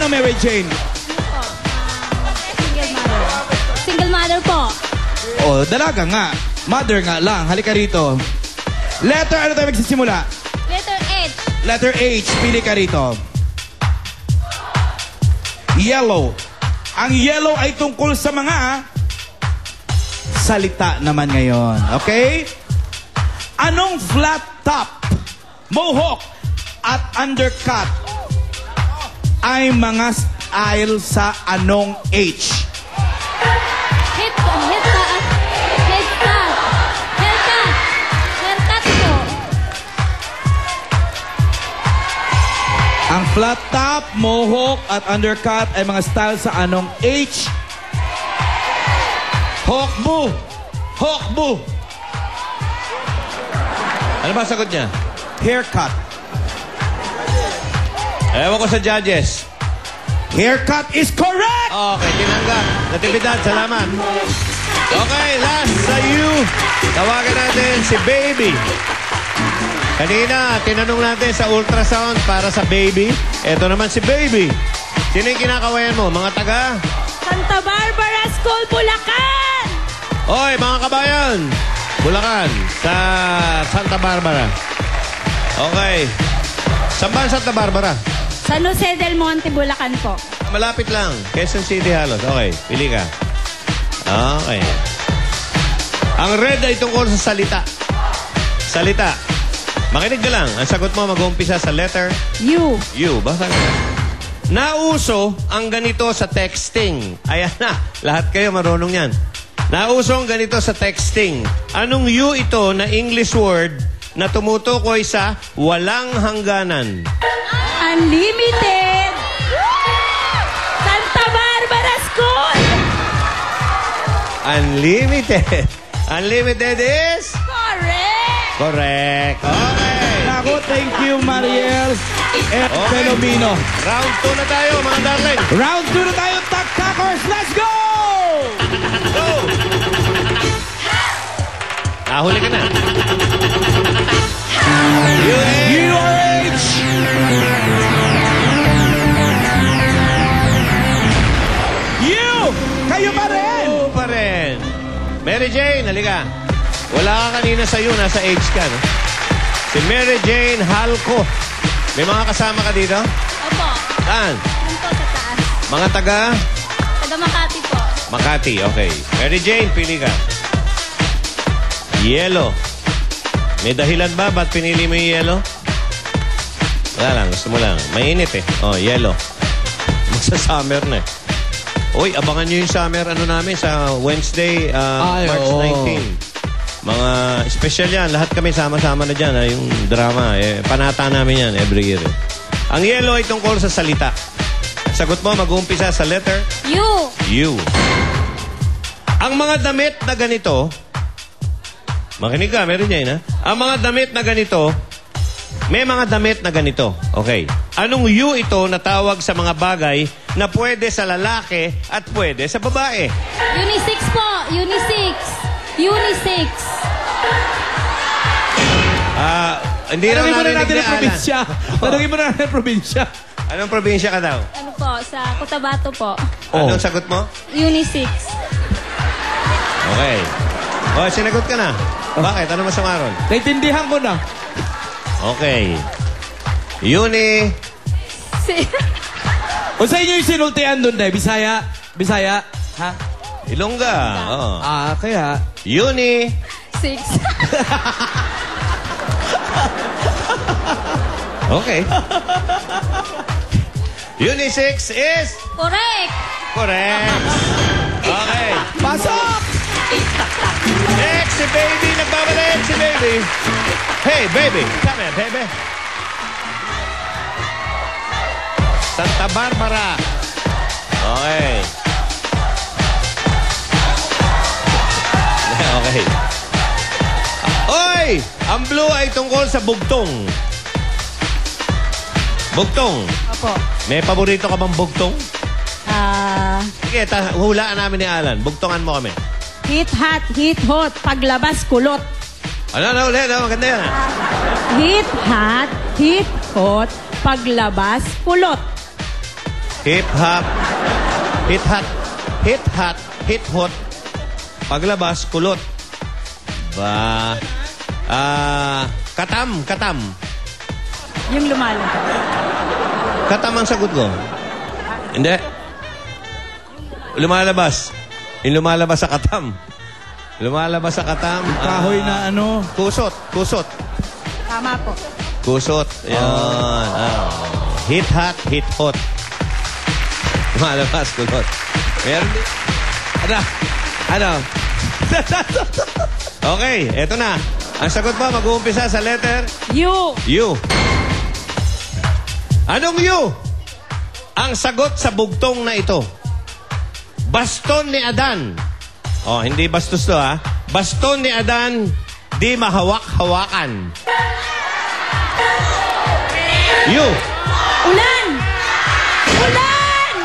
ano, Mary Jane? Single mother. Single mother po. Oh, dalaga nga. Mother nga lang. Halika rito. Letter, ano tayo magsisimula? Letter H. Letter H. Pili ka rito. Yellow. Ang yellow ay tungkol sa mga salita naman ngayon. Okay? Anong flat top, mohawk, at undercut ay mga style sa anong H? Haircut po. Ang flat top, mohawk, at undercut ay mga style sa anong H? Hawkbu! Hawkbu! Ano ba sagot niya? Haircut. Ewan ko sa judges. Haircut is correct! Okay, tinanggap. Natividad, salamat. Okay, last sa you. Tawagan natin si Baby. Kanina, tinanong natin sa ultrasound para sa Baby. Ito naman si Baby. Sino yung kinakawayan mo? Mga taga? Santa Barbara School, Bulacan! Oy, mga kabayan! Bulacan, sa Santa Barbara. Okay. Saan ba ang Santa Barbara? San Jose del Monte, Bulacan po. Malapit lang. Quezon City halos. Okay, pili ka. Okay. Ang red ay tungkol sa salita. Salita. Makinig ka lang. Ang sagot mo mag-uumpisa sa letter U. U. Basta ka. Nauso ang ganito sa texting. Ayan na. Lahat kayo marunong yan. Nauso ang ganito sa texting. Anong U ito na English word na tumutukoy sa walang hangganan? Unlimited! Santa Barbara School! Unlimited. Unlimited is? Correct! Correct. Okay. Ako, thank you, Mariel and Pelomino. Round 2 na tayo, mga darling. Round 2 na tayo, Tak-Takers. Let's go! Go! Huli ka na. UH! You! Kayo pa rin! Oo pa rin. Mary Jane, halika. Wala ka kanina sa iyo, nasa age ka, no? Si Mary Jane Halco. May mga kasama ka dito? Opo. Saan? Yun po sa taas. Mga taga? Taga Makati po. Makati, okay. Mary Jane, pili ka. Yellow. May dahilan ba? Ba't pinili mo yung yellow? Wala lang, gusto mo lang. Mainit eh. Oh, yellow. Magsa-summer na eh. Uy, abangan nyo yung summer namin sa Wednesday, March 19. Mga special yan. Lahat kami sama-sama na dyan. Yung drama. Panata namin yan every year. Ang yellow ay tungkol sa salita. Sagot mo, mag-uumpisa sa letter? U. U. Ang mga damit na ganito, makinig ka, meron niya ha? Ang mga damit na ganito, may mga damit na ganito. Okay. Anong U ito na tawag sa mga bagay na pwede sa lalaki at pwede sa babae? Unisex po. Unisex. Unisex. Hindi Tanungin mo na narinig natin ni ang Alan. probinsya. Tanungin mo na natin ang probinsya. Anong probinsya ka daw? Ano po? Sa Cotabato po. Anong sagot mo? Unisex. Okay. O, sinagot ka na. Bakit? Ano masama ron? Naintindihan ko na. Okay. Uni. O sa inyo yung sinultian doon, de? Bisaya? Bisaya? Ha? Ilongga. Oo. Kaya... Uni. 6. Okay. Unisex is? Correct. Correct. Okay. Pasok! Next, si Baby. Nagbabalik si Baby. Hey, Baby. Come here, baby. Santa Barbara. Okay. Okay. Oy! Ang blue ay tungkol sa bugtong. Bugtong. Opo. May paborito ka bang bugtong? Sige, hulaan namin ni Alan. Bugtongan mo kami. Hit hot, hit hot, paglabas kulot. Ano, ulit. Maganda yan. Hit hot, hit hot, paglabas kulot. hip hop, hit hot, hit hot, hit hot. Paglabas, kulot. Katam, katam. Yung lumalabas. Katam ang sagot ko. Hindi. Lumalabas. Yung lumalabas sa katam. Lumalabas sa katam. Kahoy na ano. Kusot, kusot. Tama po. Kusot. Yan. Hit hot, hit hot. Lumalabas, kulot. Meron din. Ano? Okay, eto na. Ang sagot mo, mag-uumpisa sa letter You. U. Anong U? Ang sagot sa bugtong na ito. Baston ni Adan. Oh, hindi bastos to ha. Baston ni Adan, di mahawak-hawakan. U. Ulan! Ulan!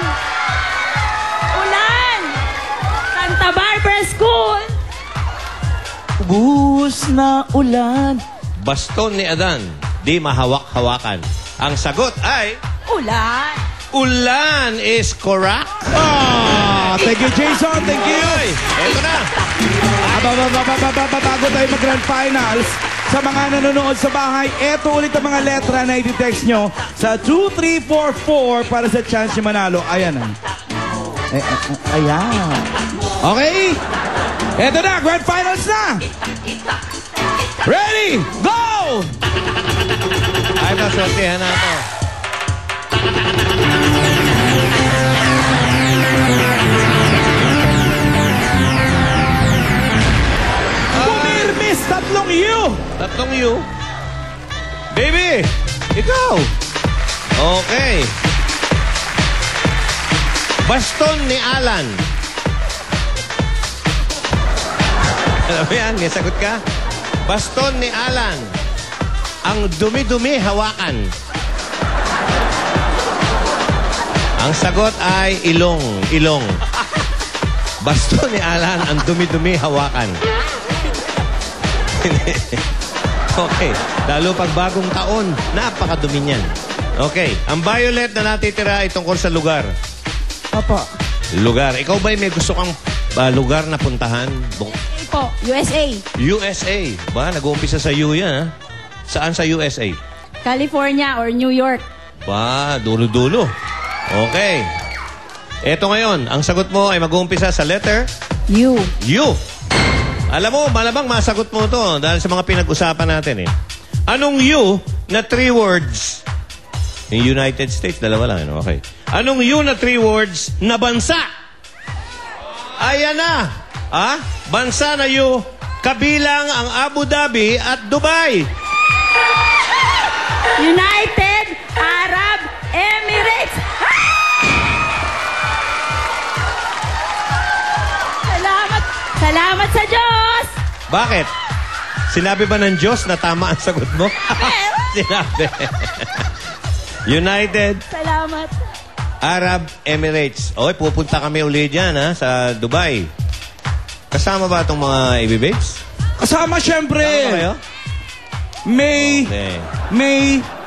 Ulan! Santa Barbara School! Buhos na ulan. Baston ni Adan, di mahawak-hawakan. Ang sagot ay Ulan! ulan is correct. Thank you, Jason. Thank you. Okay, eto na. Bago tayo mag-grand finals, sa mga nanonood sa bahay, eto ulit ang mga letra na i-text nyo sa 2344 para sa chance nyo manalo. Ayan. Ayan. Okay? Eto na, grand finals na. Ready? Go! Ay, maswertihan na ito. Pumirmis, tatlong U. Tatlong U. Baby, ikaw. Okay. Baston ni Alan. Alam mo yan, may sagot ka? Baston ni Alan. Ang dumi-dumi hawakan. Ang sagot ay ilong. Ilong. Baston ni Alan, ang dumi-dumi hawakan. Okay. Lalo pag bagong taon, napakadumi niyan. Okay. Ang violet na natitira ay tungkol sa lugar. Papa. Lugar. Ikaw ba'y may gusto kang lugar na puntahan? Okay po, USA. USA. Ba, nag-uumpisa sa U yan, ha? Saan sa USA? California or New York. Ba, dulo-dulo. Okay. Eto ngayon, ang sagot mo ay mag-uumpisa sa letter U. U. Alam mo, malamang masagot mo to dahil sa mga pinag-usapan natin eh. Anong U na 3 words? Yung United States, dalawa lang. Okay. Anong U na 3 words na bansa? Ayan na. Ah? Bansa na U, kabilang ang Abu Dhabi at Dubai. United Arab Emirates. Salamat sa Diyos! Bakit? Sinabi ba ng Diyos na tama ang sagot mo? Sinabi. United Salamat. Arab Emirates. Okay, pupunta kami uli dyan, ha, sa Dubai. Kasama ba itong mga ibibabes? Kasama, syempre. Kasama kayo? May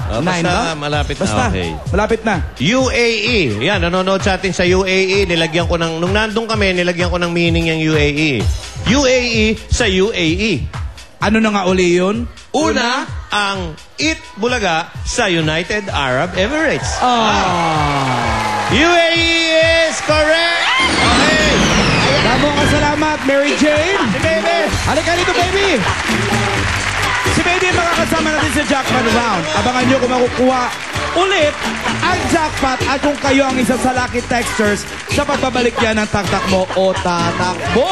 Oh, 9 basta ba? malapit Basta, na. Okay. malapit na. UAE. Yan, nanonood sa atin sa UAE. Nilagyan ko ng, nung nandun kami, nilagyan ko ng meaning yung UAE. UAE sa UAE. Ano na nga uli yun? Una, ang Eat Bulaga sa United Arab Emirates. UAE is correct! Okay. Damo ka salamat, Mary Jane. Si baby. Halika dito, baby. Si baby makakasama natin sa jackpot round. Abangan nyo kung makukuha ulit ang jackpot at kung kayo ang isa sa lucky texters sa pagbabalik yan ng taktak mo o tatakbo.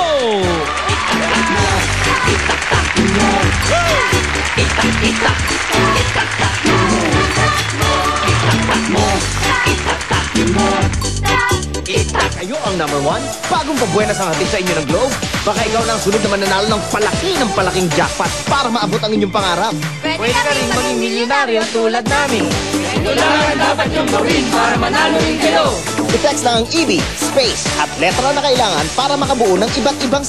Kayo ang number 1? Bagong pabuenas ang hatid sa inyo ng Globe? Baka ikaw na ang sunod na mananalo ng palaking jackpot para maabot ang inyong pangarap. Pwede ka rin maging milyonaryo tulad namin. Ito lang ang dapat niyong gawin para manalo rin kayo. I-text lang ang EB, space at letra na kailangan para makabuo ng iba't ibang